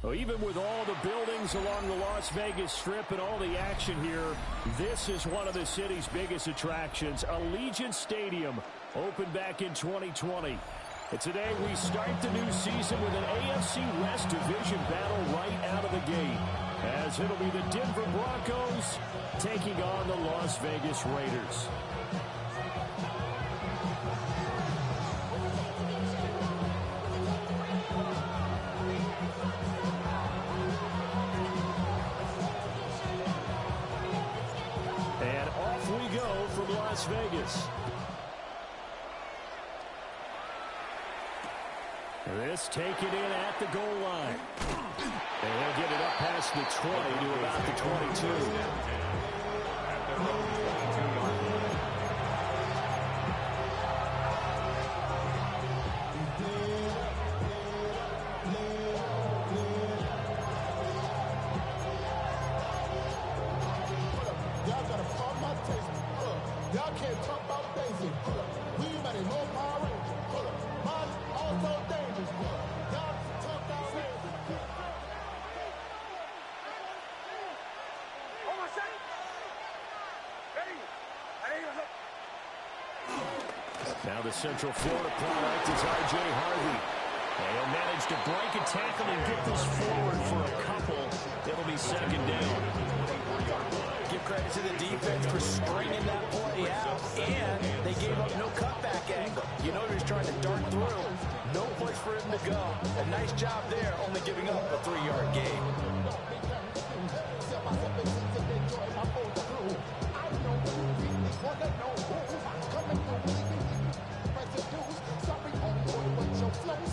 Well, even with all the buildings along the Las Vegas Strip and all the action here, this is one of the city's biggest attractions. Allegiant Stadium opened back in 2020. And today we start the new season with an AFC West division battle right out of the gate, as it'll be the Denver Broncos taking on the Las Vegas Raiders. And off we go from Las Vegas. This taken in at the goal line. And he'll get it up past the 20 to about the 22. Y'all gotta pump my taste. Y'all can't talk about Daisy. We better know Power Rangers. Mine also dangerous. Y'all talk about Now the Central Florida product is R.J. Harvey. And he'll manage to break a tackle and get this forward for a couple. It'll be second down. Give credit to the defense for stringing that play out, and they gave up no cutback angle. You know he was trying to dart through. No place for him to go. A nice job there, only giving up a 3-yard gain.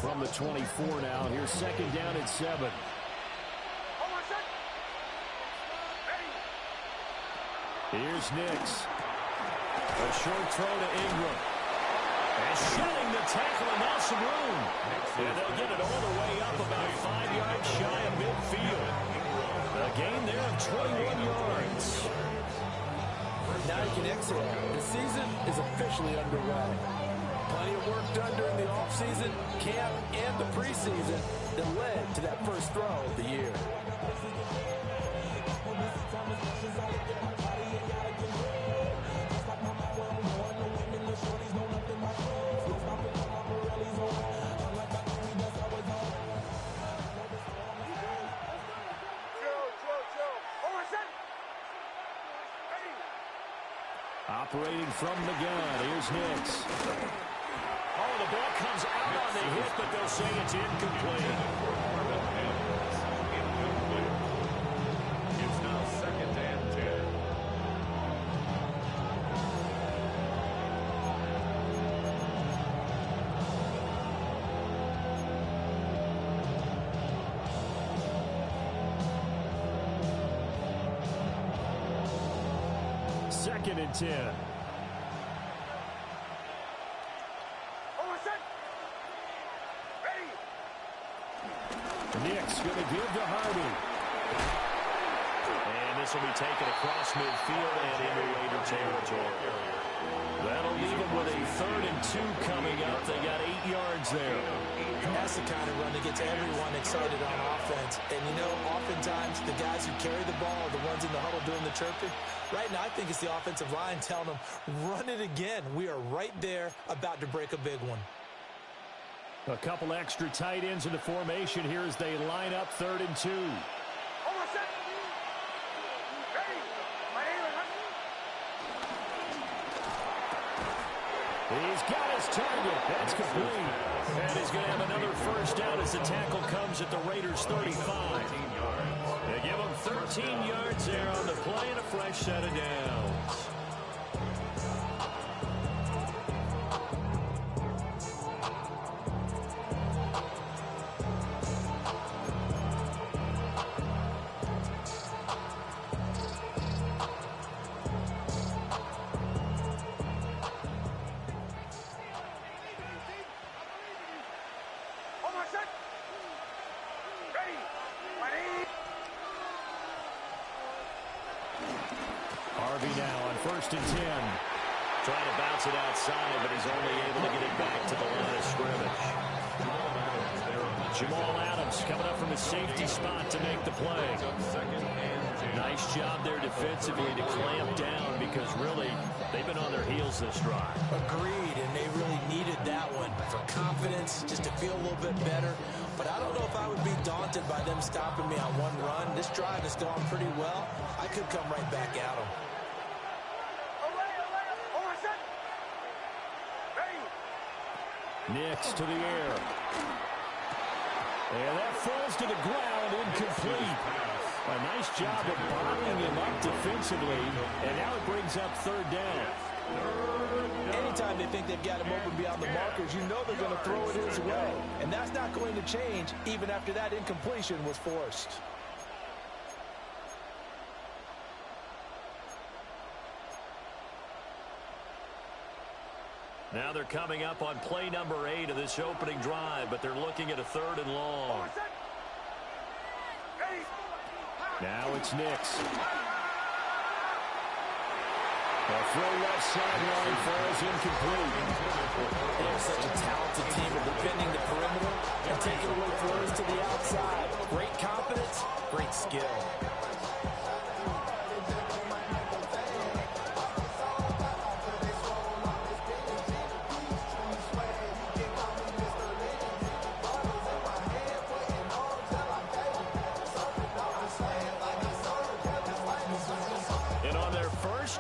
From the 24 now, here's second down and 7. Here's Nix. A short throw to Ingram. And shedding the tackle, and now some room. And they'll get it all the way up about 5 yards shy of midfield. A gain there of 21 yards. Now you can exhale. The season is officially underway. Plenty of work done during the offseason, camp, and the preseason that led to that first throw of the year. Operating from the gun, here's Nix. Oh, the ball comes out on the hit, but they'll say it's incomplete. It's now second and 10. Second and 10. Nix going to give to Harvey. And this will be taken across midfield and into Raider territory. That'll leave them with a 3rd and 2 coming up. They got 8 yards there. That's the kind of run that gets everyone excited on offense. And, you know, oftentimes the guys who carry the ball are the ones in the huddle doing the chirping. Right now, I think it's the offensive line telling them, run it again. We are right there about to break a big one. A couple extra tight ends in the formation here as they line up 3rd and 2. He's got his target. That's complete. And he's going to have another first down as the tackle comes at the Raiders' 35. They give him 13 yards there on the play and a fresh set of downs. Harvey now on 1st and 10. Trying to bounce it outside, but he's only able to get it back to the line of scrimmage. Jamal Adams coming up from his safety spot to make the play. Second and 10. Nice job there defensively to clamp down because really they've been on their heels this drive. Agreed, and they really needed that one for confidence, just to feel a little bit better. But I don't know if I would be daunted by them stopping me on one run. This drive has gone pretty well. I could come right back at them. Nix to the air. And that falls to the ground, incomplete. A nice job of bottling him up defensively, and now it brings up third down. Anytime they think they've got him open beyond the markers, you know they're going to throw it his way. And that's not going to change even after that incompletion was forced. Now they're coming up on play number 8 of this opening drive, but they're looking at a 3rd and long. Now it's Nix. The throw left sideline falls incomplete. They're such a talented team of defending the perimeter and taking away throws to the outside. Great confidence, great skill.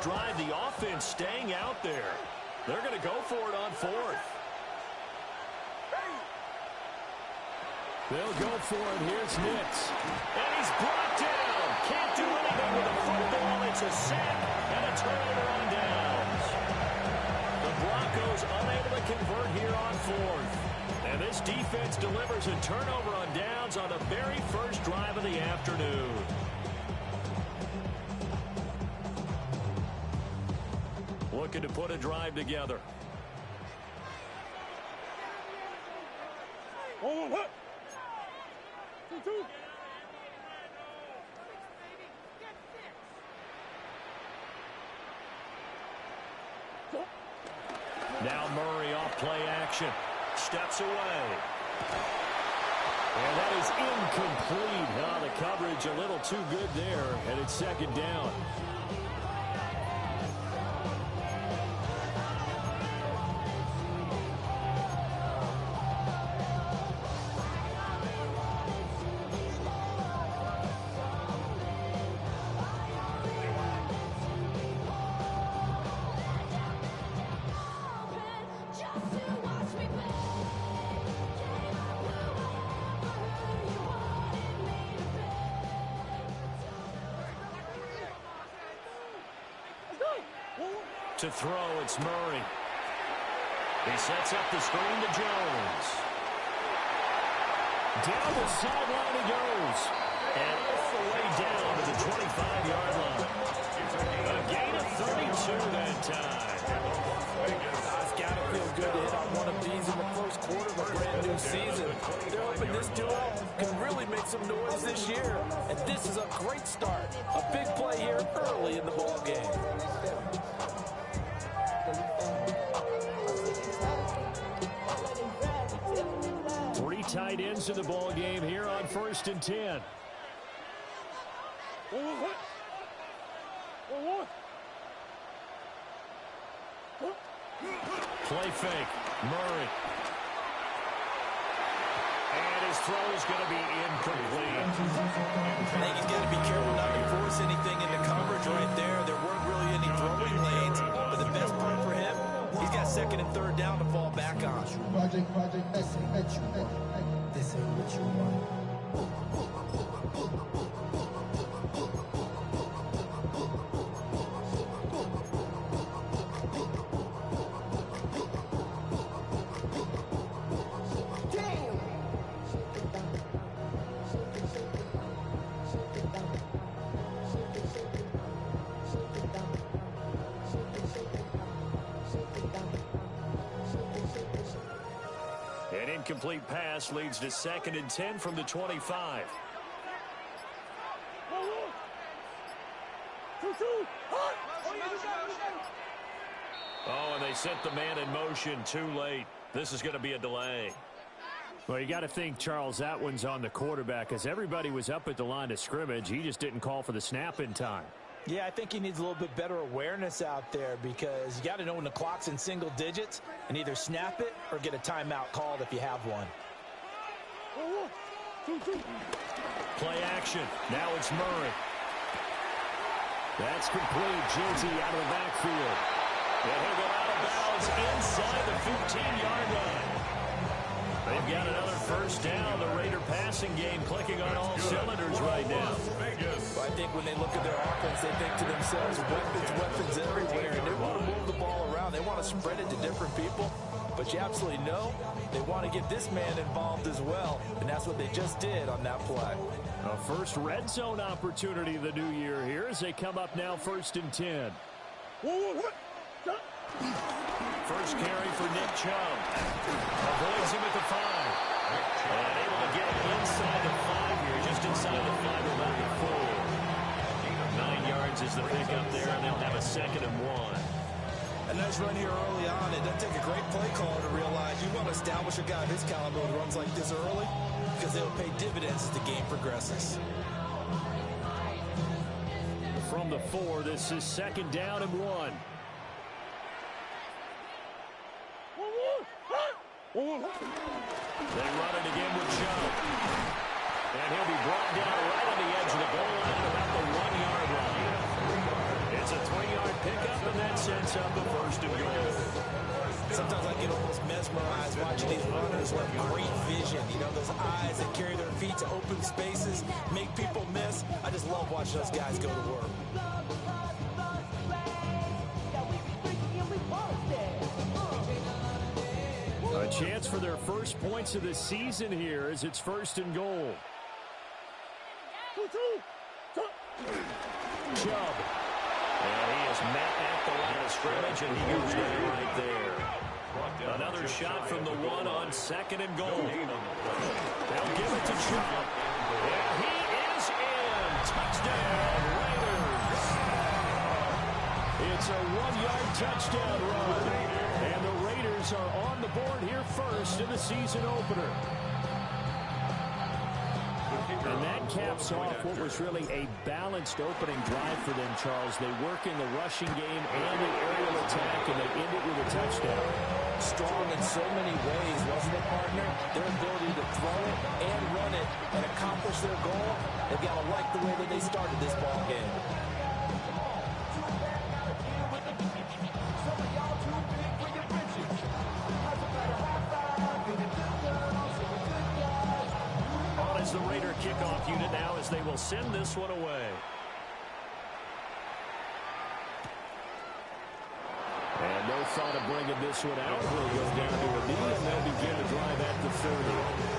Drive, the offense staying out there. They're going to go for it on 4th. They'll go for it. Here's Nix. And he's brought down. Can't do anything with the football. It's a sack and a turnover on downs. The Broncos unable to convert here on 4th. And this defense delivers a turnover on downs on the very first drive of the afternoon. Looking to put a drive together. Now Murray off play action. Steps away. And that is incomplete. The coverage a little too good there, and it's 2nd down. To throw, it's Murray. He sets up the screen to Jones. Down the sideline he goes. And all the way down to the 25-yard line. A gain of 32 that time. It's got to feel good to hit on one of these in the first quarter of a brand new season. They're hoping this duo can really make some noise this year. And this is a great start. A big play here early in the ball game. Tight ends in the ball game here on 1st and 10. Play fake. Murray. And his throw is going to be incomplete. I think he's got to be careful not to force anything into coverage right there. There weren't really any throwing lanes, but the best part for him, he's got 2nd and 3rd down to fall back on. Project, this ain't what you want. This ain't what you want. An incomplete pass leads to 2nd and 10 from the 25. Oh, and they sent the man in motion too late. This is going to be a delay. Well, you got to think, Charles, that one's on the quarterback as everybody was up at the line of scrimmage. He just didn't call for the snap in time. Yeah, I think he needs a little bit better awareness out there because you got to know when the clock's in single digits and either snap it or get a timeout called if you have one. Play action. Now it's Murray. That's complete. Josie out of the backfield. And he'll go out of bounds inside the 15-yard line. They've got another first down. The Raider passing game clicking on all cylinders right now. Well, I think when they look at their offense, they think to themselves, weapons everywhere. And they want to move the ball around. They want to spread it to different people. But you absolutely know they want to get this man involved as well. And that's what they just did on that play. A first red zone opportunity of the new year here as they come up now 1st and 10. First carry for Nick Chubb. Avoids him at the 5. And able to get inside the 5 here, just inside the 5 about the 4. 9 yards is the pickup there, and they'll have a 2nd and 1. A nice run here early on. It doesn't take a great play caller to realize you want to establish a guy of his caliber who runs like this early because they'll pay dividends as the game progresses. From the 4, this is 2nd down and 1. They run it again with Chubb. And he'll be brought down right on the edge of the goal line about the 1-yard line. It's a 3-yard pickup, and that sets up a 1st and goal. Sometimes I get almost mesmerized watching these runners with great vision. You know, those eyes that carry their feet to open spaces, make people miss. I just love watching those guys go to work. A chance for their first points of the season here as it's 1st and goal. Chubb. And he is met at the line of scrimmage, and he goes down right there. Another shot from the 1 on 2nd and goal. They'll give it to Chubb. And he is in. Touchdown, Raiders. It's a 1-yard touchdown run. And the Raiders are on the board here first in the season opener. And that caps off what was really a balanced opening drive for them, Charles. They work in the rushing game and the aerial attack, and they end it with a touchdown. Strong in so many ways, wasn't it, partner? Their ability to throw it and run it and accomplish their goal, they've got to like the way that they started this ball game. The Raider kickoff unit now as they will send this one away. And no thought of bringing this one out. We'll go down to a knee, and they'll begin to drive at the 30.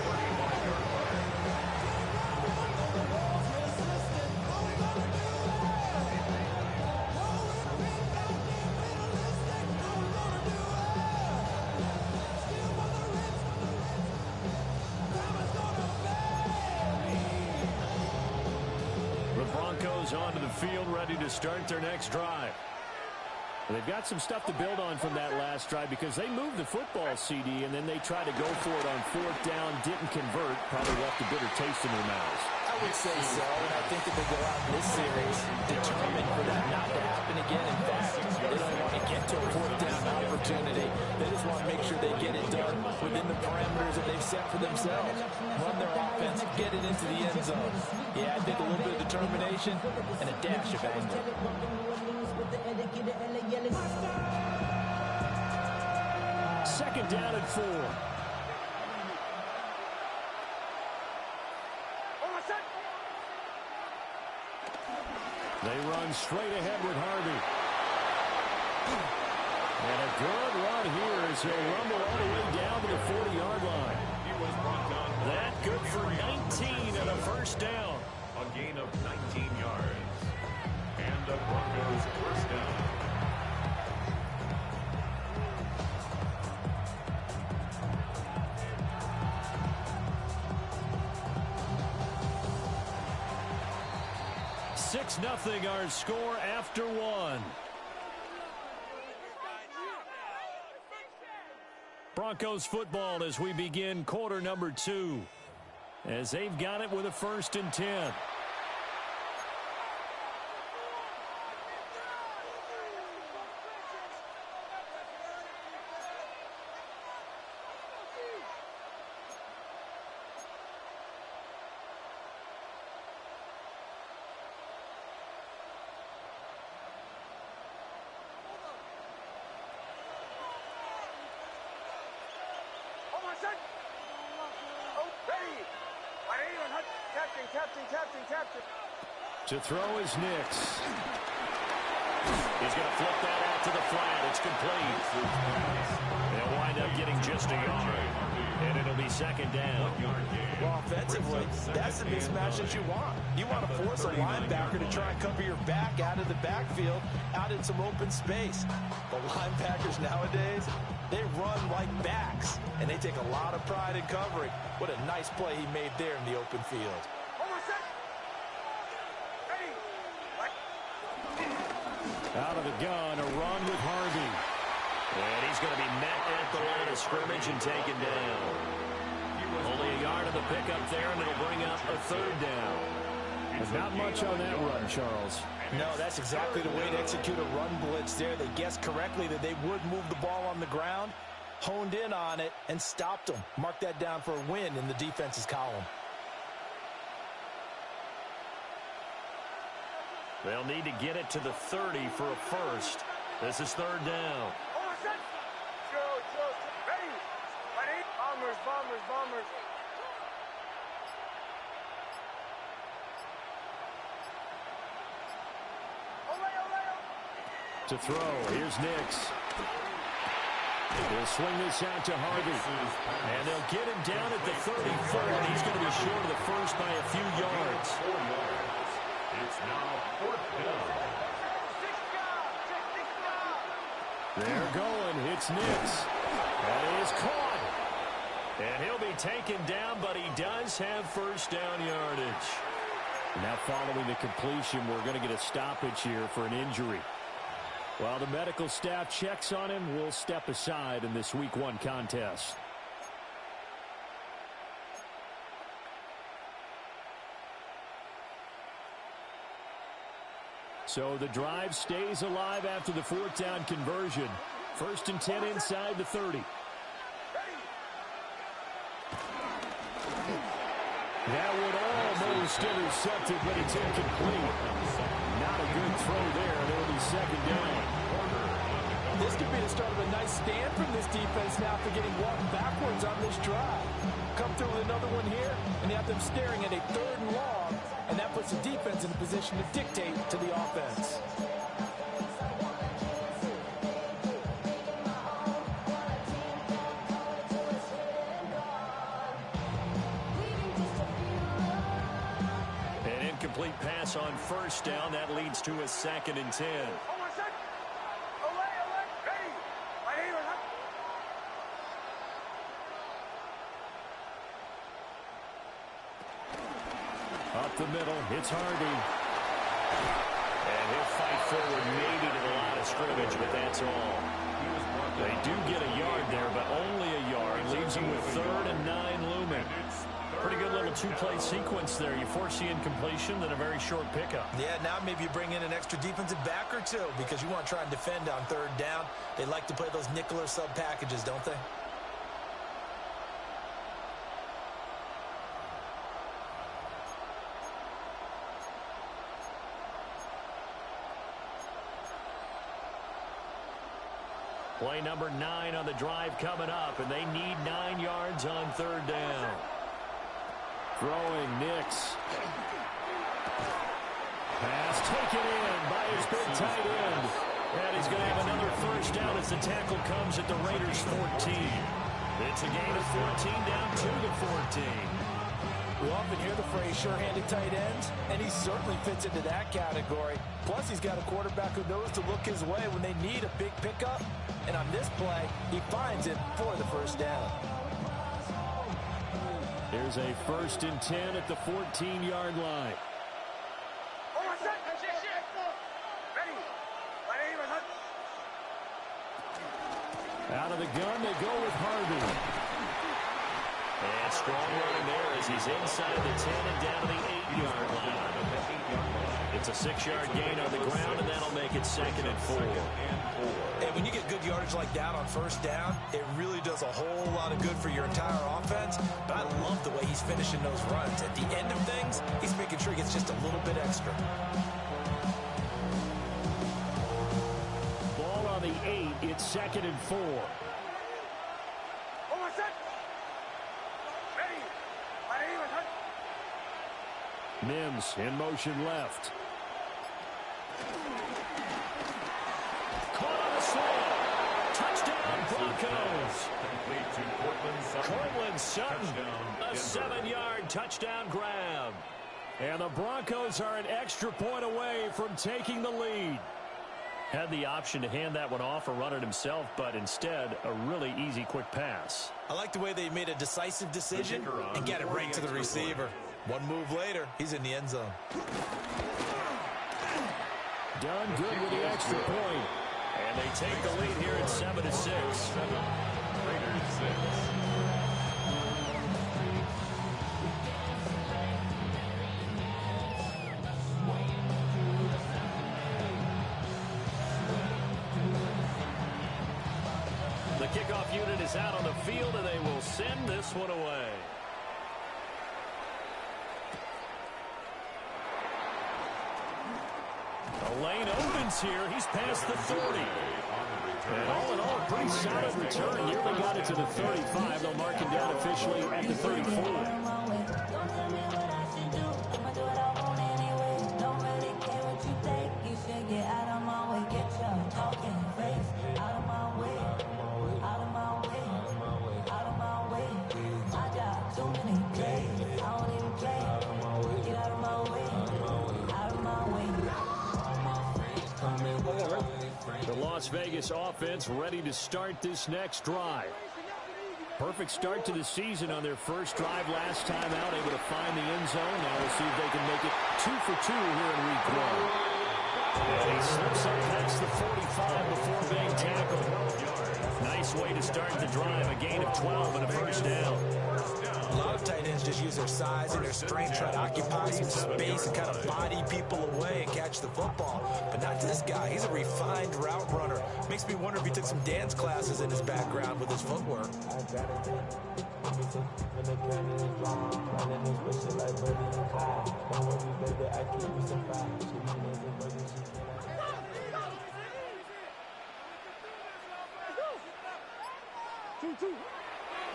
Onto the field, ready to start their next drive. They've got some stuff to build on from that last drive because they moved the football, CD, and then they tried to go for it on 4th down, didn't convert, probably left a bitter taste in their mouths. I would say so, and I think that they go out in this series determined for that not to happen again. In fact, they don't want to get to a 4th down opportunity. They just want to make sure they get it done within the parameters that they've set for themselves. Run their offense, get it into the end zone. Yeah, I think a little bit of determination and a dash of anger. 2nd down and 4. They run straight ahead with Harvey. And a good run here as he'll rumble all the way down to the 40-yard line. That good for 19 and a first down. A gain of 19 yards. And the Broncos first down. Nothing our score after 1. Broncos football as we begin quarter number 2. As they've got it with a 1st and 10. To throw is Nix. He's going to flip that out to the flat. It's complete. They'll wind up getting just a yard. And it'll be 2nd down. Well, offensively, that's the mismatch that you want. You want to force a linebacker to try and cover your back out of the backfield, out in some open space. The linebackers nowadays, they run like backs, and they take a lot of pride in covering. What a nice play he made there in the open field. Out of the gun, a run with Harvey. And he's going to be met at the line of scrimmage and taken down. Only a yard of the pickup there, and it'll bring up a 3rd down. There's not much on that run, Charles. No, that's exactly the way to execute a run blitz there. They guessed correctly that they would move the ball on the ground, honed in on it, and stopped them. Mark that down for a win in the defense's column. They'll need to get it to the 30 for a 1st. This is 3rd down. Bombers. To throw, here's Nix. They'll swing this out to Harvey. And they'll get him down at the 34, and he's going to be short of the 1st by a few yards. It's now 4th down. They're going. It's Nix. That is caught. And he'll be taken down, but he does have 1st down yardage. Now following the completion, we're going to get a stoppage here for an injury. While the medical staff checks on him, we'll step aside in this Week 1 contest. So the drive stays alive after the 4th down conversion. 1st and 10 inside the 30. That would almost intercept it, but it's incomplete. Not a good throw there. It'll be 2nd down. This could be the start of a nice stand from this defense now for getting walked backwards on this drive. Come through with another one here, and you have them staring at a 3rd and long, and that puts the defense in a position to dictate to the offense. An incomplete pass on 1st down. That leads to a 2nd and 10. Up the middle, it's Harvey. And he'll fight forward maybe to the line of scrimmage, but that's all. They do get a yard there, but only a yard. Leaves them with 3rd and 9 looming. Pretty good little 2-play sequence there. You force the incompletion, then a very short pickup. Yeah, now maybe you bring in an extra defensive back or two because you want to try and defend on 3rd down. They like to play those nickel or sub packages, don't they? Play number 9 on the drive coming up, and they need 9 yards on 3rd down. Throwing Nix. Pass taken in by his big tight end. And he's going to have another 1st down as the tackle comes at the Raiders' 14. It's a gain of 14 down to the 14. We often hear the phrase sure-handed tight ends, and he certainly fits into that category. Plus, he's got a quarterback who knows to look his way when they need a big pickup. And on this play, he finds it for the 1st down. There's a 1st and 10 at the 14-yard line. Out of the gun, they go with Harvey. And strong running there as he's inside the 10 and down to the 8-yard line. It's a 6-yard gain on the ground, and that'll make it 2nd and 4. And when you get good yardage like that on first down, it really does a whole lot of good for your entire offense. But I love the way he's finishing those runs. At the end of things, he's making sure he gets just a little bit extra. Ball on the 8. It's 2nd and 4. Mims in motion left. Caught on a slant. Touchdown, Broncos. Cortland Sutton, a 7-yard touchdown grab. And the Broncos are an extra point away from taking the lead. Had the option to hand that one off or run it himself, but instead, a really easy, quick pass. I like the way they made a decisive decision and get it right to the receiver. One move later, he's in the end zone. Done good with the extra point. And they take the lead here at 7-6. Raiders 6. The kickoff unit is out on the field, and they will send this one away. The lane opens here. He's past the 30. And all in all, a pretty solid return. Nearly got it to the 35. They'll mark it down officially at the 34. The Las Vegas offense ready to start this next drive. Perfect start to the season on their first drive last time out, able to find the end zone. Now we'll see if they can make it 2 for 2 here in week 1. And he slips up past the 45 before being tackled. Nice way to start the drive, a gain of 12 and a first down. A lot of tight ends just use their size and their strength, try to occupy some space and kind of body people away and catch the football. But not this guy. He's a refined route runner. Makes me wonder if he took some dance classes in his background with his footwork.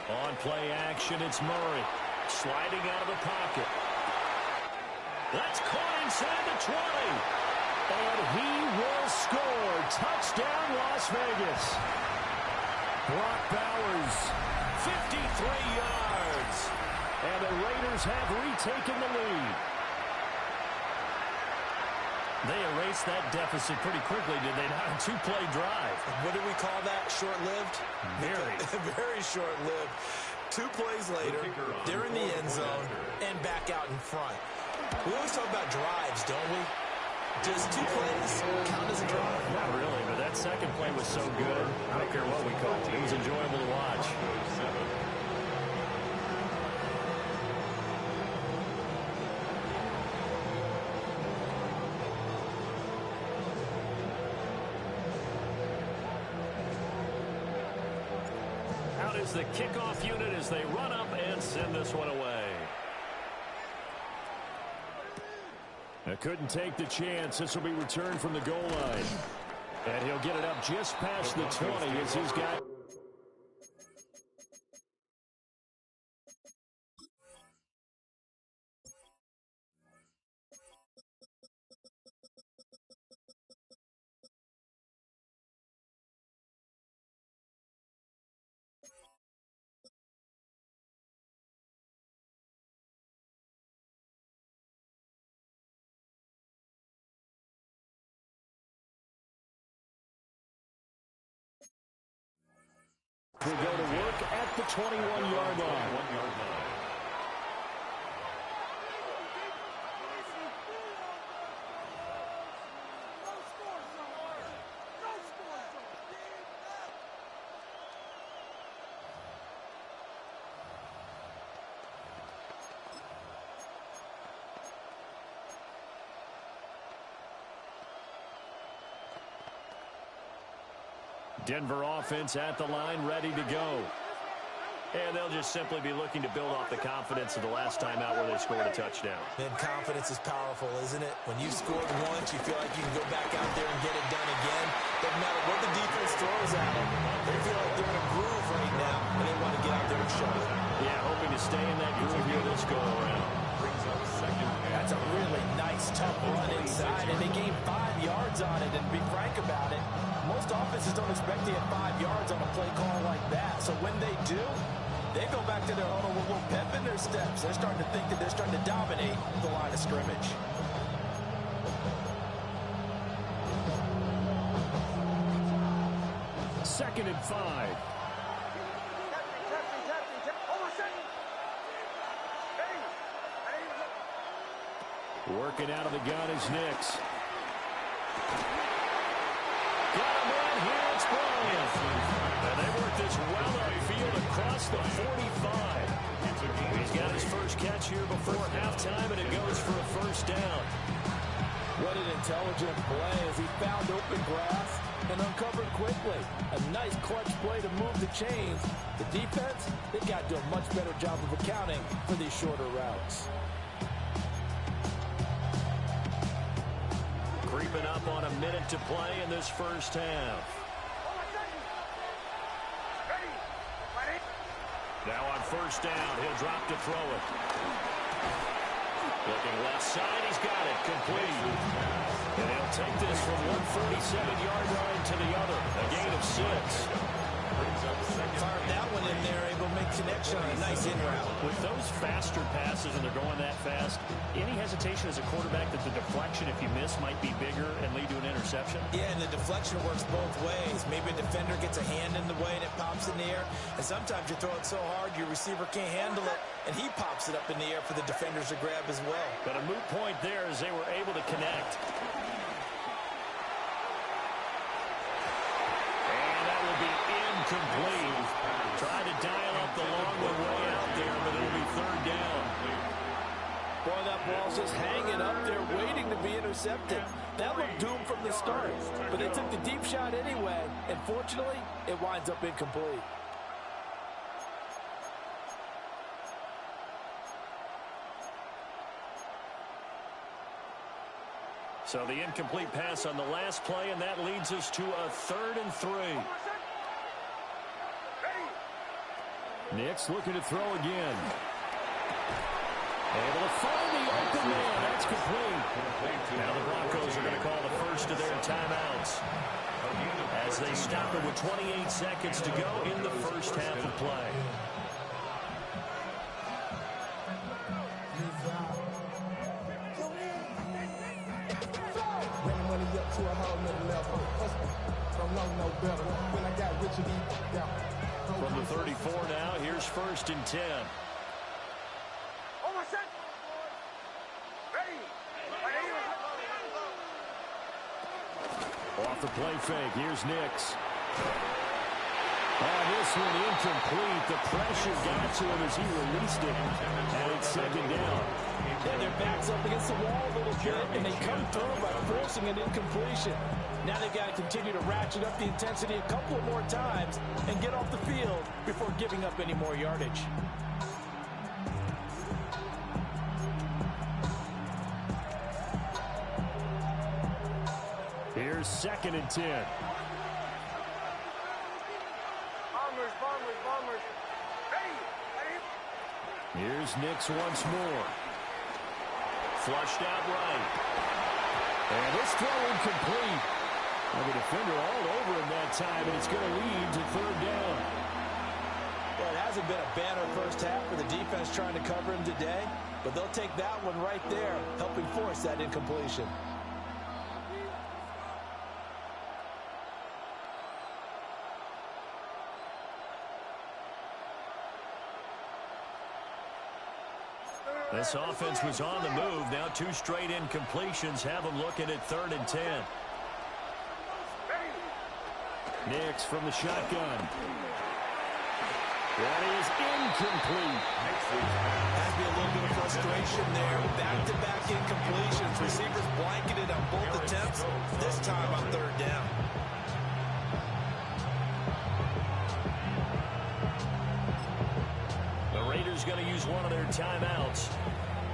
On play action, it's Murray. Sliding out of the pocket. That's caught inside the 20. And he will score. Touchdown, Las Vegas. Brock Bowers, 53 yards. And the Raiders have retaken the lead. They erased that deficit pretty quickly, did they not? A 2-play drive. What do we call that? Short-lived? Very. Very short-lived. 2 plays later, they're in the end zone and back out in front. We always talk about drives, don't we? Does 2 plays count as a drive? Not really, but that second play was so good. I don't care what we call it. It was enjoyable to watch. The kickoff unit as they run up and send this one away. I couldn't take the chance. This will be returned from the goal line. And he'll get it up just past the 20 as he's got... Will go to work at the 21-yard line. Denver offense at the line, ready to go. And they'll just simply be looking to build off the confidence of the last time out where they scored a touchdown. Man, confidence is powerful, isn't it? When you've scored once, you feel like you can go back out there and get it done again. Doesn't matter what the defense throws at them. They feel like they're in a groove right now, and they want to get out there and show it. Yeah, hoping to stay in that groove here this go-around. That's a really nice, tough run inside, and they gained 5 yards on it. And to be frank about it, most offenses don't expect to get 5 yards on a play call like that. So when they do, they go back to their huddle with a little pep in their steps. They're starting to think that they're starting to dominate the line of scrimmage. Second and 5. Working out of the gun is Nix. Got him in. Here it's Bryant. And they work this well upfield across the 45. He's got his first catch here before halftime, and it goes for a first down. What an intelligent play as he found open grass and uncovered quickly. A nice clutch play to move the chains. The defense, they've got to do a much better job of accounting for these shorter routes. Creeping up on a minute to play in this first half. Now on first down, he'll drop to throw it. Looking left side, he's got it, complete. And he'll take this from 147-yard line to the other, a gain of 6. Fired that one in there, able to make connection on a nice in route. With those faster passes and they're going that fast, any hesitation as a quarterback that the deflection, if you miss, might be bigger and lead to an interception? Yeah, and the deflection works both ways. Maybe a defender gets a hand in the way and it pops in the air. And sometimes you throw it so hard your receiver can't handle it, and he pops it up in the air for the defenders to grab as well. But a moot point there as they were able to connect. Complete. Tried to dial up the long one way out there, but it'll be third down. Boy, that ball's just hanging up there, waiting to be intercepted. That looked doomed from the start, but they took the deep shot anyway, and fortunately, it winds up incomplete. So the incomplete pass on the last play, and that leads us to a 3rd and 3. Nix looking to throw again. Able to find the open man. That's complete. Now the Broncos are going to call the first of their timeouts as they stop it with 28 seconds to go in the first half of play. From the 34 now, here's 1st and 10. Off the play fake, here's Nix. This one incomplete. The pressure got to him as he released it. And it's 2nd down. Yeah, their back's up against the wall a little bit, and they come through by forcing an incompletion. Now they've got to continue to ratchet up the intensity a couple of more times and get off the field before giving up any more yardage. Here's 2nd and 10. Here's Nix once more. Flushed out right. And this throw incomplete. Well, the defender all over him that time, and it's going to lead to 3rd down. Well, it hasn't been a banner first half for the defense trying to cover him today, but they'll take that one right there, helping force that incompletion. This offense was on the move. Now 2 straight incompletions have them looking at 3rd and 10. Nix from the shotgun. That is incomplete. Has to be a little bit of frustration there. Back-to-back incompletions. Receivers blanketed on both attempts, this time on 3rd down. timeouts.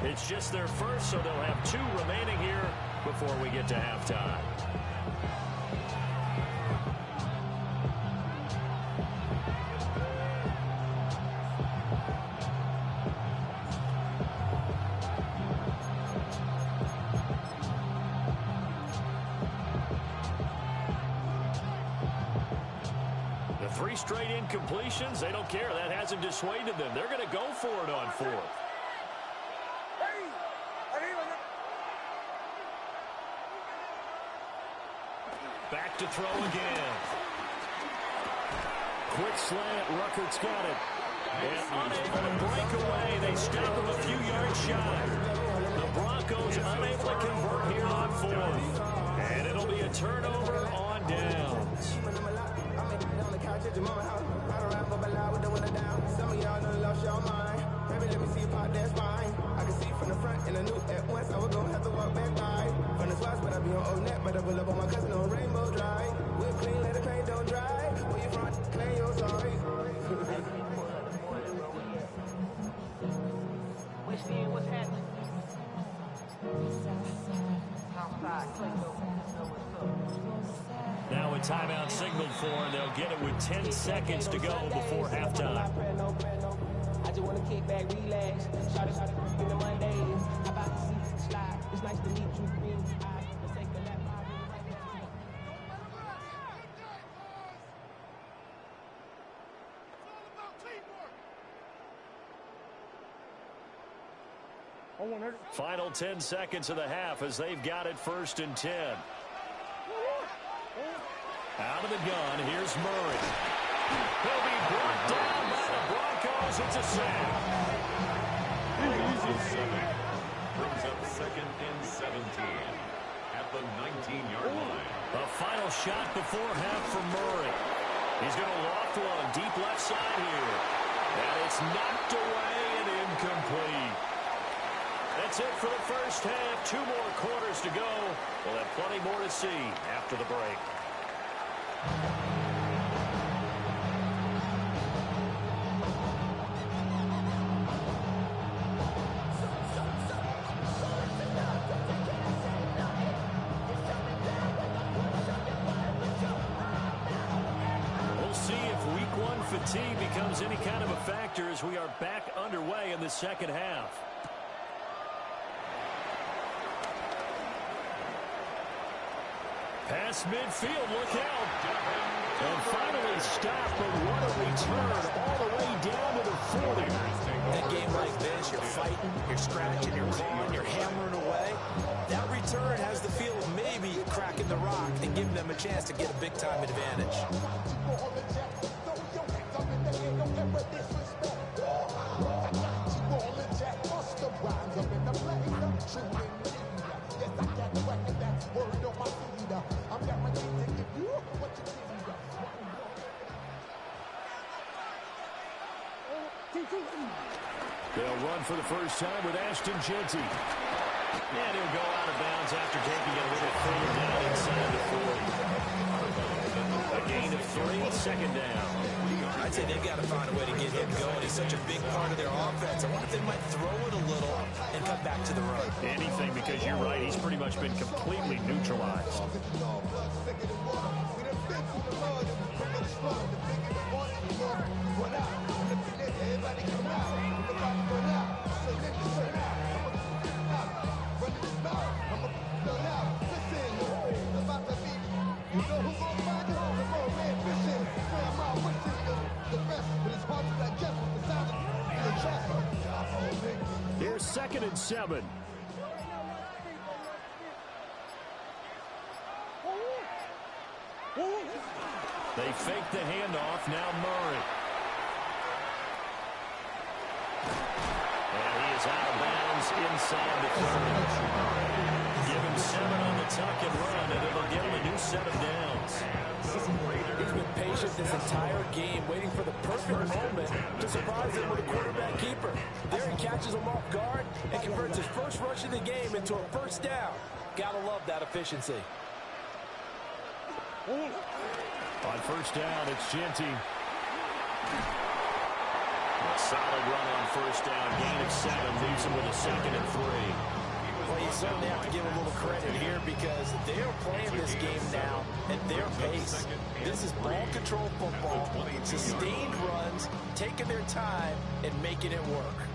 It's just their first, so they'll have 2 remaining here before we get to halftime. The 3 straight incompletions, they don't care. That hasn't dissuaded them. They're going to go for it on 4th. Back to throw again. Quick slant. Ruckert's got it. And unable to break away. They stop him a few yards shy. The Broncos unable to convert here on 4th. And it'll be a turnover on downs. Some of y'all done lost your mind. Baby, let me see you pop that spine. I can see from the front and I knew at once I was gonna have to walk back by. From the spots, but I be on old net, but I pull up on my cousin on Rainbow Drive. We're clean, let the paint don't dry. Where you from? Claim your sorry. What's happening? Now a timeout signaled for, and they'll get it with 10 seconds to go before halftime. I just want to kick back, relax. Shout it in the Mondays. About to see slide. It's nice to meet you, green eyes. Let's take a lap. Final 10 seconds of the half as they've got it 1st and 10. Out of the gun, here's Murray. He'll be brought down by the Broncos. It's a sack. Brings up 2nd and 17 at the 19-yard line. A final shot before half for Murray. He's going to loft one deep left side here. And it's knocked away and incomplete. That's it for the first half. 2 more quarters to go. We'll have plenty more to see after the break. We'll see if week 1 fatigue becomes any kind of a factor as we are back underway in the second half. Pass midfield, look out. And finally stopped, but what a return all the way down to the 40. In a game like this, you're fighting, you're scratching, you're clawing, you're hammering away. That return has the feel of maybe cracking the rock and giving them a chance to get a big-time advantage. They'll run for the first time with Ashton Jeanty. And he'll go out of bounds after taking it a little further down inside the 40. A gain of 3, 2nd down. I'd say they've got to find a way to get him going. He's such a big part of their offense. I wonder if they might throw it a little and cut back to the run. Anything, because you're right. He's pretty much been completely neutralized. Here's 2nd and 7. They fake the handoff. Now Murray. And he is out of bounds inside the 30. Give him 7 on the tuck and run, and it'll give him a new set of downs. He's been patient this entire game, waiting for the perfect moment to surprise him with a quarterback keeper. There he catches him off guard and converts his first rush of the game into a first down. Gotta love that efficiency. On first down, it's Jeanty. A solid run on first down. Gain of 7. Leaves him with a 2nd and 3. Well, you certainly have to give a little credit here because they're playing this game now at their pace. This is ball control football, sustained runs, taking their time, and making it work.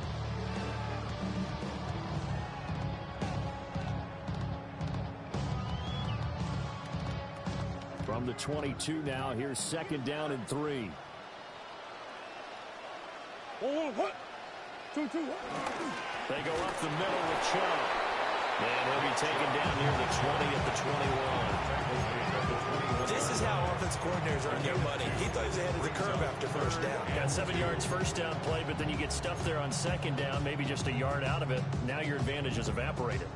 From the 22 now, here's 2nd down and 3. They go up the middle with Chubb. And he'll be taken down near the 20 at the 21. This is how offense coordinators earn their money. He thought he was ahead of the curve after first down. Got 7 yards first down play, but then you get stuffed there on 2nd down, maybe just a yard out of it. Now your advantage has evaporated.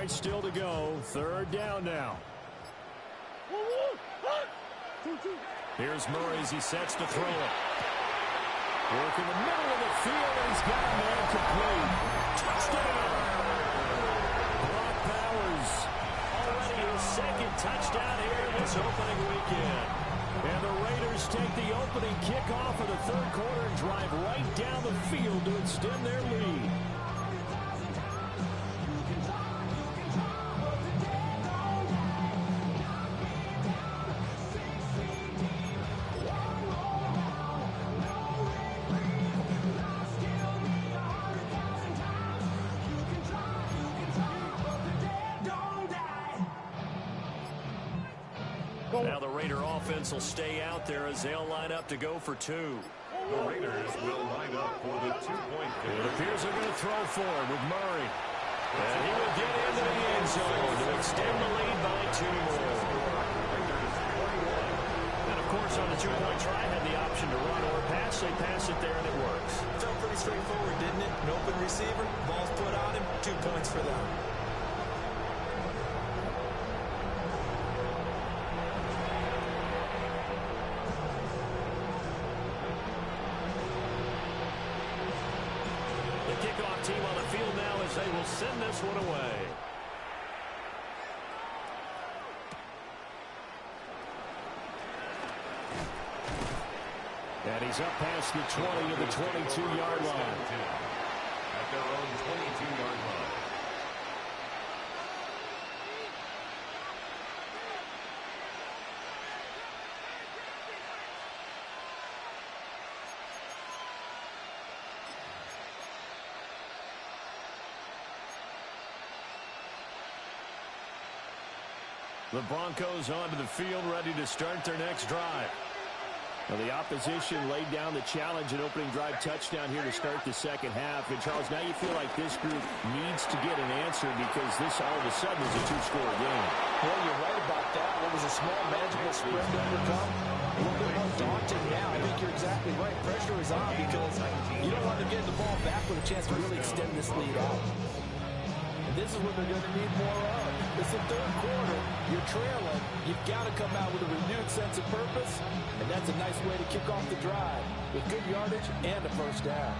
Still to go. 3rd down now. Here's Murray as he sets to throw it. Work in the middle of the field, and he's got a man complete. Touchdown! Brock Bowers. Already his 2nd touchdown here this opening weekend. And the Raiders take the opening kickoff of the 3rd quarter and drive right down the field to extend their lead. Now the Raider offense will stay out there as they'll line up to go for 2. The Raiders will line up for the 2-point It appears they're going to throw for it with Murray. And he will get into the end zone to extend the lead by 2 more. And of course on the 2-point try had the option to run or pass. They pass it there and it works. Felt pretty straightforward, didn't it? An open receiver, ball's put on him, 2 points for them. Team on the field now as they will send this one away. And he's up past the 20 to the 22-yard line. At their own 22-yard line. The Broncos onto the field, ready to start their next drive. Well, the opposition laid down the challenge, an opening drive touchdown here to start the 2nd half. And, Charles, now you feel like this group needs to get an answer because this all of a sudden is a 2-score game. Well, you're right about that. What was a small, manageable sprint to overcome? A little bit more daunting now. I think you're exactly right. Pressure is on because you don't want to get the ball back with a chance to really extend this lead out. And this is what they're going to need more of. It's the 3rd quarter. You're trailing. You've got to come out with a renewed sense of purpose, and that's a nice way to kick off the drive with good yardage and a first down.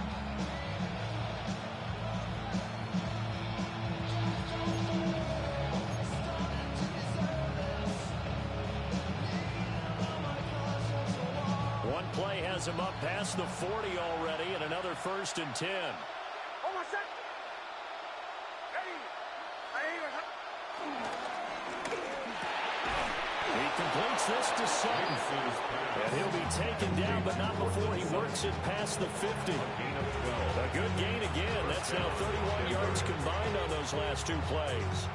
One play has him up past the 40 already, and another 1st and 10. He completes this to Sutton. And he'll be taken down, but not before he works it past the 50. A good gain again. That's now 31 yards combined on those last 2 plays.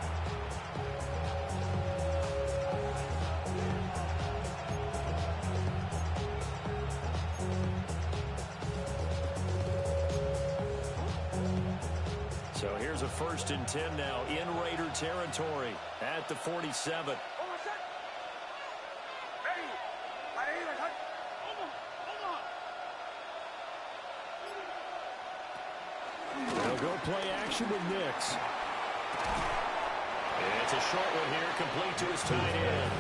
So here's a 1st and 10 now in Raider territory at the 47. They'll go play action with Nix. It's a short one here, complete to his tight end.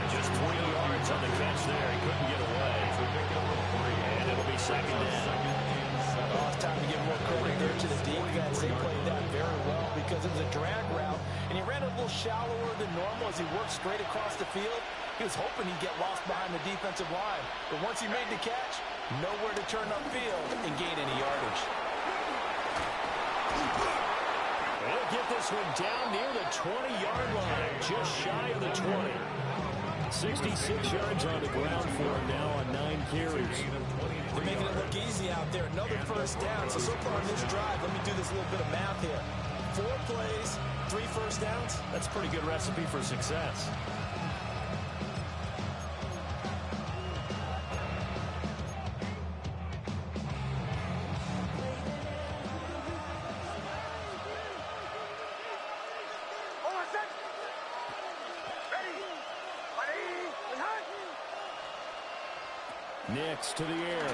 Just 3 yards on the catch there. He couldn't get away. And it'll be second down. Oh, it's time to give more credit there to the defense. They played that very well because it was a drag route, and he ran a little shallower than normal as he worked straight across the field. He was hoping he'd get lost behind the defensive line, but once he made the catch, nowhere to turn upfield and gain any yardage. He'll get this one down near the 20-yard line, just shy of the 20. 66 yards on the ground for him now on 9 carries. They're making it look easy out there. Another first down. So far on this drive, let me do this little bit of math here. 4 plays, 3 first downs. That's a pretty good recipe for success. Nix to the air.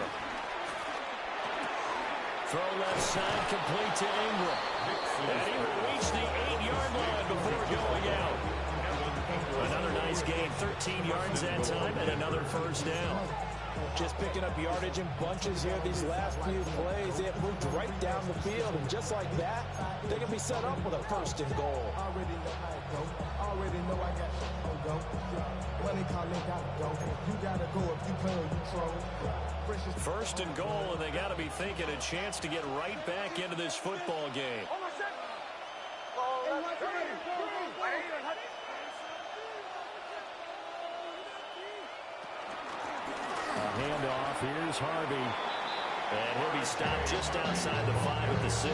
Throw left side, complete to Ingram. And he will reach the 8-yard line before going out. Another nice gain, 13 yards that time, and another first down. Just picking up yardage in bunches here these last few plays. They have moved right down the field, and just like that, they can be set up with a first and goal. Already know how it go. Already know I got to go. Money calling, gotta go. You gotta go if you play or you troll. First and goal, and they got to be thinking a chance to get right back into this football game. Handoff. Here's Harvey. And he'll be stopped just outside the 5 at the 6.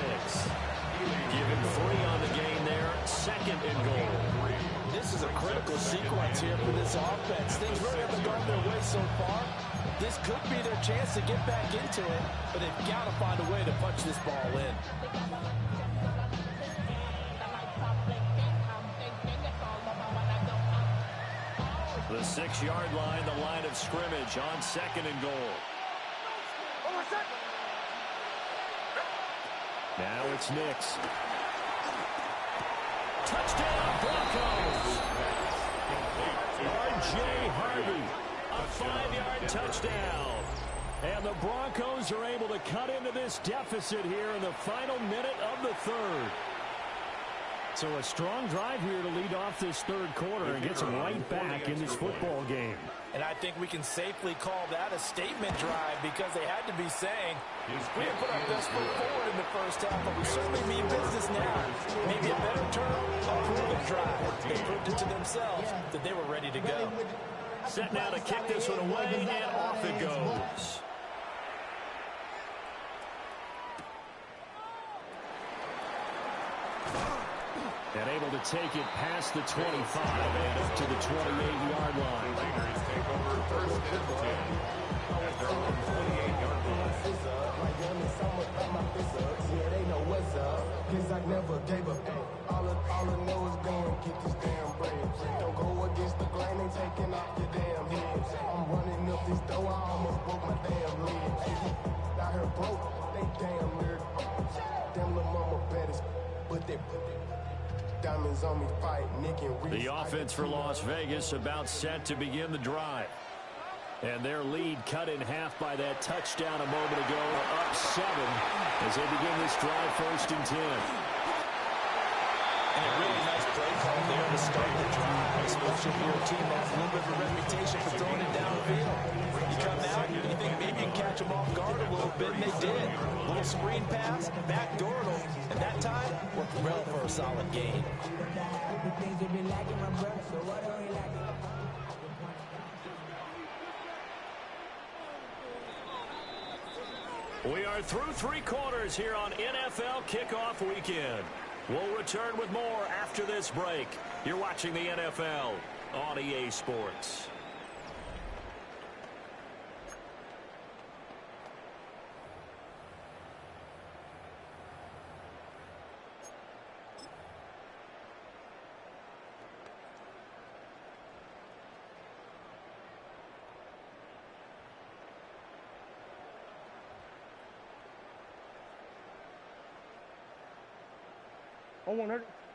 Give him 3 on the game there. Second and goal. This is a critical sequence here for this offense. Things really haven't gone their way so far. This could be their chance to get back into it, but they've got to find a way to punch this ball in. The 6-yard line, the line of scrimmage on second and goal. Now it's Nix. Touchdown, Broncos! R.J. Harvey, a 5-yard touchdown. And the Broncos are able to cut into this deficit here in the final minute of the third. So a strong drive here to lead off this third quarter and gets them right back in this football game. And I think we can safely call that a statement drive because they had to be saying, we didn't put our best foot forward in the first half, but we certainly mean business now. Maybe a better term, a proven drive. They proved it to themselves that they were ready to go. Set now to kick this one away, and off it goes. And able to take it past the 25 and up to the 28-yard line. Raiders take over first and 10 at their own 28-yard line. Yeah, they know what's up. Cause I never gave up. All I know is go and get this damn bread. Don't go against the grain, they taking off your damn head. I'm running up this door, I almost broke my damn leg. Out here broke, they damn near. Them little mama better, but they diamonds on me fight, Nick and Reese. The offense for Las Vegas about set to begin the drive. And their lead cut in half by that touchdown a moment ago, up 7 as they begin this drive first and 10. And a really nice play call there to start the drive, especially if you're a team that has a little bit of a reputation for throwing it downfield. You come out and you think maybe you can catch them off guard a little bit, and they did. A little screen pass, backdoor them, and that time worked well for a solid gain. We are through 3 quarters here on NFL Kickoff Weekend. We'll return with more after this break. You're watching the NFL on EA Sports.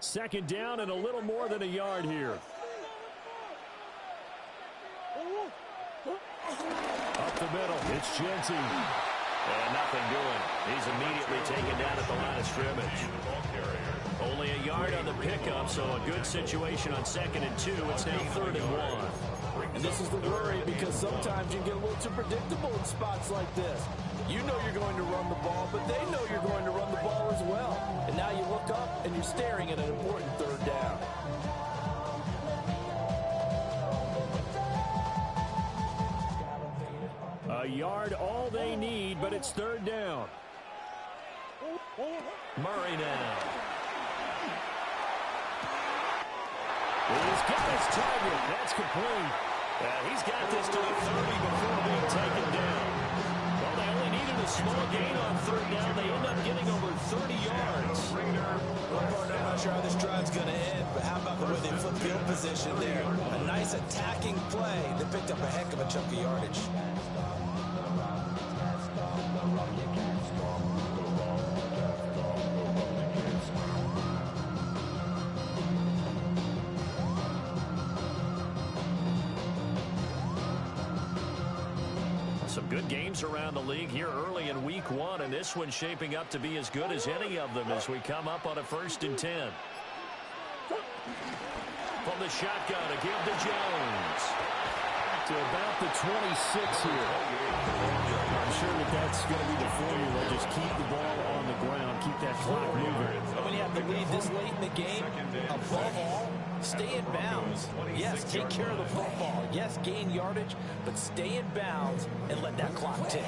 Second down and a little more than a yard here. Up the middle, it's Genty. And nothing doing. He's immediately taken down at the line of scrimmage. Only a yard on the pickup, so a good situation on 2nd and 2. It's now 3rd and 1. And this is the worry, because sometimes you get a little too predictable in spots like this. You know you're going to run the ball, but they know you're going to run the ball as well. And now you look up and you're staring at an important 3rd down. A yard all they need, but it's 3rd down. Murray now. He's got his target. That's complete. He's got this to the 30 before being taken down. Well, they only needed a small gain on 3rd down. They end up getting over 30 yards. I'm not sure how this drive's going to end, but how about the way they flip field position there? A nice attacking play that picked up a heck of a chunk of yardage. Some good games around the league here early in week 1, and this one's shaping up to be as good as any of them as we come up on a 1st and 10. From the shotgun, a give to Jones. To about the 26 here. I'm sure that's going to be the formula. Just keep the ball on the ground, keep that clock moving. When you have to lead this late in the game, above all, stay in bounds. Yes, take care of the football. Yes, gain yardage, but stay in bounds and let that clock tick.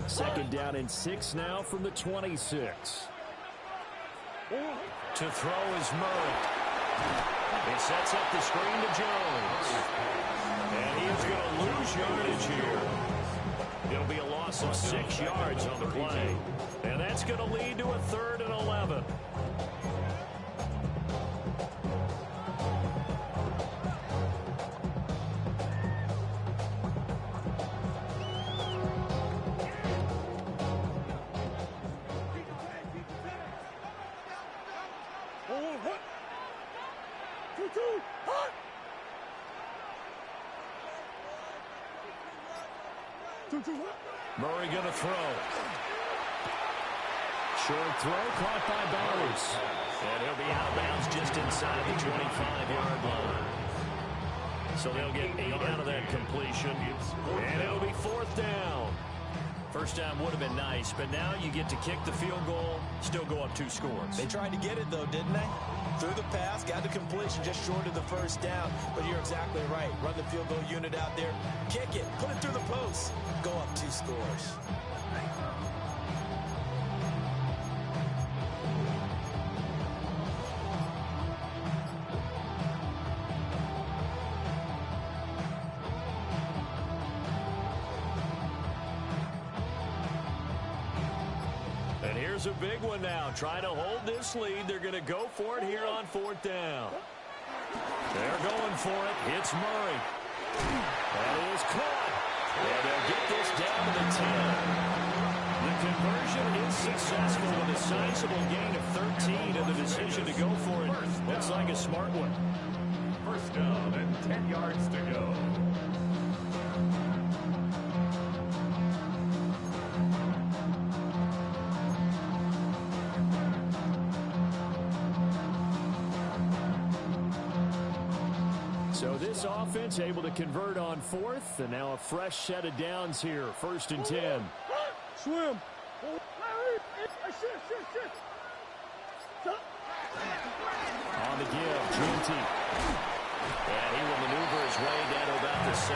Second down and 6 now from the 26. To throw is Murray. He sets up the screen to Jones. And he is going to lose yardage here. It'll be a loss of 6 yards on the play. And that's going to lead to a 3rd and 11. Murray going to throw. Short throw caught by Bowers. And he'll be out of bounds just inside the 25-yard line. So they'll get 8 out of that completion. And it'll be 4th down. First down would have been nice, but now you get to kick the field goal, still go up 2 scores. They tried to get it, though, didn't they? Threw the pass, got the completion just short of the 1st down. But you're exactly right. Run the field goal unit out there. Kick it. Put it through the post. Go up 2 scores. Here's a big one now. Trying to hold this lead. They're going to go for it here on 4th down. They're going for it. It's Murray. That is caught. And they'll get this down to the 10. The conversion is successful with a sizable gain of 13, and the decision to go for it looks like a smart one. 1st down and 10 yards to go. So this offense able to convert on 4th, and now a fresh set of downs here. 1st and 10. Swim. On the give, Genty. And he will maneuver his way down to about the 7.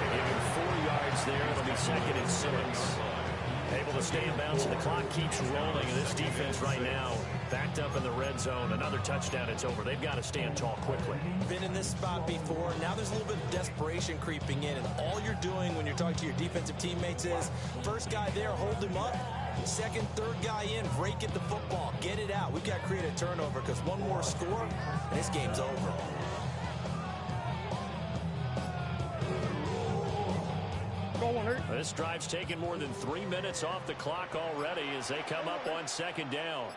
They give him 4 yards there. It'll be 2nd and 6. Able to stay in bounds, and the clock keeps rolling. And this defense right now backed up in the red zone. Another touchdown, it's over. They've got to stand tall quickly. Been in this spot before. Now there's a little bit of desperation creeping in. And all you're doing when you're talking to your defensive teammates is, first guy there, hold him up. Second, third guy in, break at the football. Get it out. We've got to create a turnover because one more score, and this game's over. Go on, This drive's taken more than 3 minutes off the clock already as they come up on second down.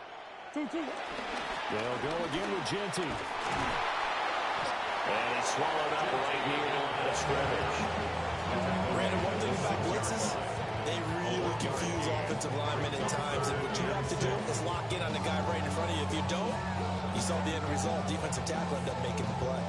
They'll go again with Genty. And he's swallowed up right near the line of scrimmage. Brandon, one thing about blitzes, they really confuse offensive linemen at times. And what you have to do is lock in on the guy right in front of you. If you don't, you saw the end result. Defensive tackle ended up making the play.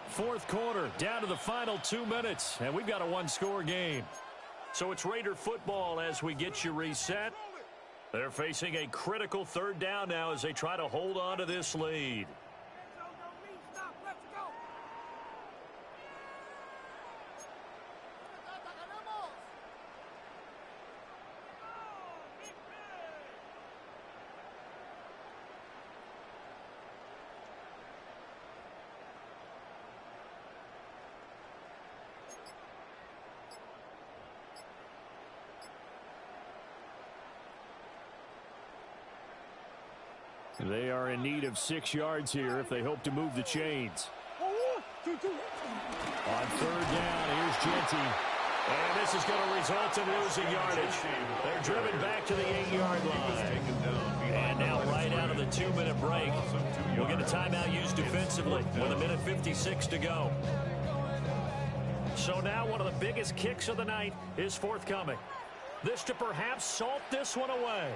Fourth quarter, down to the final 2 minutes, and we've got a one-score game. So it's Raider football as we get you reset. They're facing a critical third down now as they try to hold on to this lead. They are in need of 6 yards here if they hope to move the chains. On third down, here's Genty. And this is going to result in losing yardage. They're driven back to the 8-yard line. And now right out of the 2-minute break, we'll get a timeout used defensively with 1:56 to go. So now one of the biggest kicks of the night is forthcoming. This to perhaps salt this one away.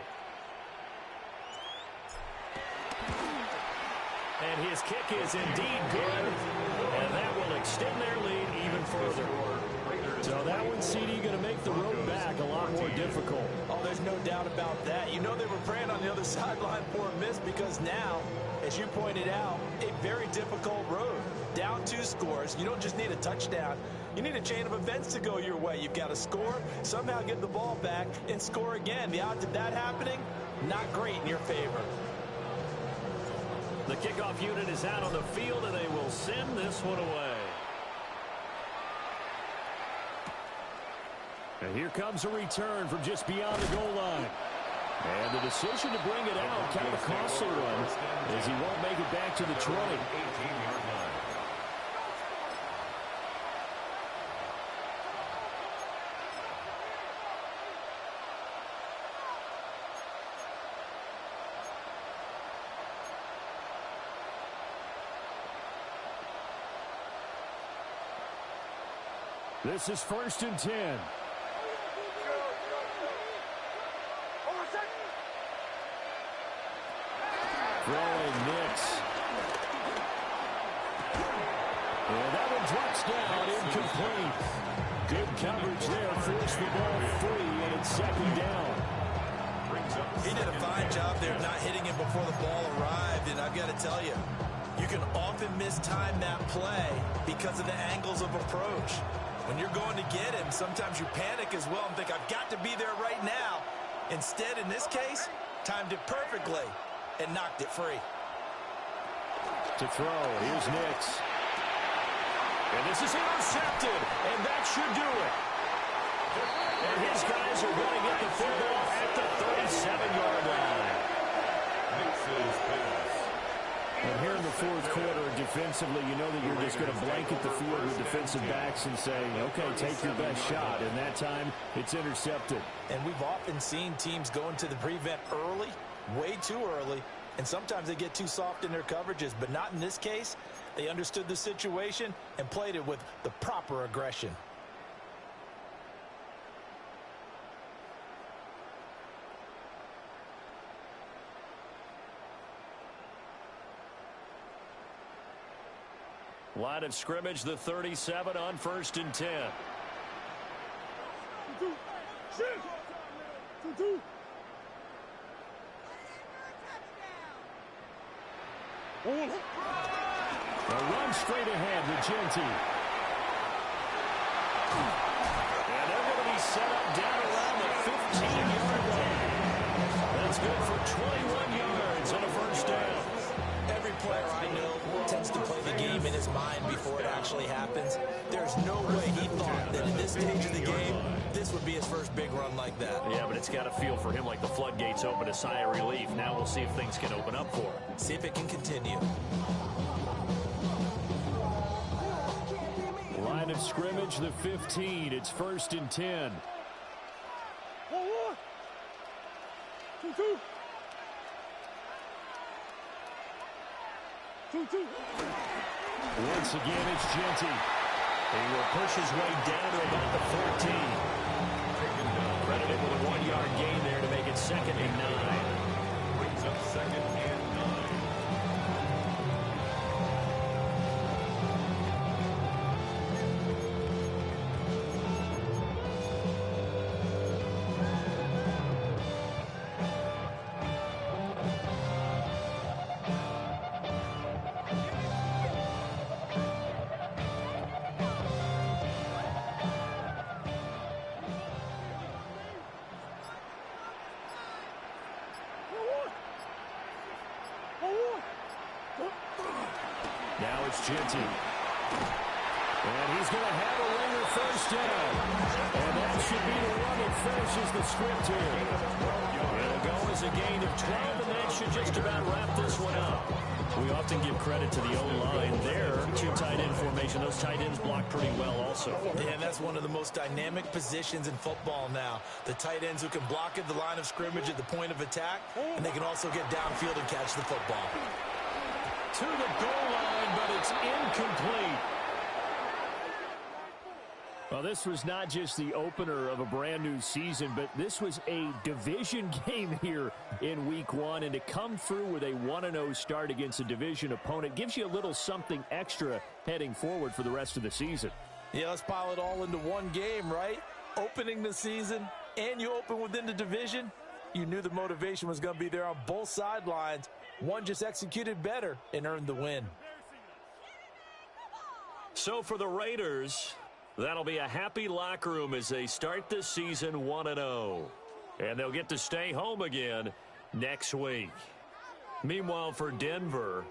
And his kick is indeed good, and that will extend their lead even further. So that one, CD, going to make the road back a lot more difficult. Oh, there's no doubt about that. You know they were praying on the other sideline for a miss because now, as you pointed out, a very difficult road. Down 2 scores. You don't just need a touchdown. You need a chain of events to go your way. You've got to score, somehow get the ball back, and score again. The odds of that happening, not great in your favor. The kickoff unit is out on the field, and they will send this one away. And here comes a return from just beyond the goal line. And the decision to bring it out, kind of a costly one, as he won't make it back to the 20. 18-yard line. This is 1st and 10. Throwing Nix. And that one drops down, incomplete. Good coverage there, forced the ball free, and it's 2nd down. He did a fine job there not hitting him before the ball arrived, and I've got to tell you, you can often mistime that play because of the angles of approach. When you're going to get him, sometimes you panic as well and think, I've got to be there right now. Instead, in this case, timed it perfectly and knocked it free. To throw, here's Nix. And this is intercepted, and that should do it. And his guys are going to get the football at the 37-yard line. Nix's pass. And here in the fourth quarter, defensively, you know that you're just going to blanket the field with defensive backs and say, okay, take your best shot. And that time, it's intercepted. And we've often seen teams go into the prevent early, way too early, and sometimes they get too soft in their coverages, but not in this case. They understood the situation and played it with the proper aggression. Line of scrimmage, the 37 on 1st and 10. A run straight ahead with Genty. And they're going to be set up down around the 15-yard line. That's good for 21 yards on a 1st down. Every player I know tends to play the game in his his mind before it actually happens. There's no way he thought that in this stage of the game, this would be his first big run like that. Yeah, but it's got to feel for him like the floodgates open, a sigh of relief. Now we'll see if things can open up for him. See if it can continue. Line of scrimmage, the 15. It's 1st and 10. 2-2. Once again, it's Jeanty. He will push his way down to about the 14. Credited with a 1-yard gain there to make it 2nd and 9. Brings up 2nd and 9. Now it's Jeanty. And he's going to have a ringer 1st down. And that should be the one that finishes the script here. It'll go as a gain of 12, and that should just about wrap this one up. We often give credit to the O-line there. 2 tight end formation. Those tight ends block pretty well also. Yeah, and that's one of the most dynamic positions in football now. The tight ends who can block at the line of scrimmage at the point of attack, and they can also get downfield and catch the football. To the goal line, but it's incomplete. Well, this was not just the opener of a brand new season, but this was a division game here in week 1. And to come through with a 1-0 start against a division opponent gives you a little something extra heading forward for the rest of the season. Yeah, let's pile it all into one game, right? Opening the season, and you open within the division. You knew the motivation was going to be there on both sidelines. One just executed better and earned the win. So for the Raiders, that'll be a happy locker room as they start this season 1-0. And they'll get to stay home again next week. Meanwhile, for Denver,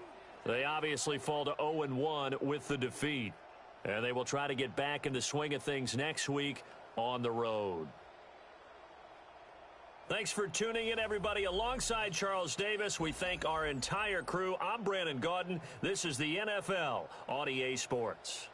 they obviously fall to 0-1 with the defeat. And they will try to get back in the swing of things next week on the road. Thanks for tuning in, everybody. Alongside Charles Davis, we thank our entire crew. I'm Brandon Gaudin. This is the NFL on EA Sports.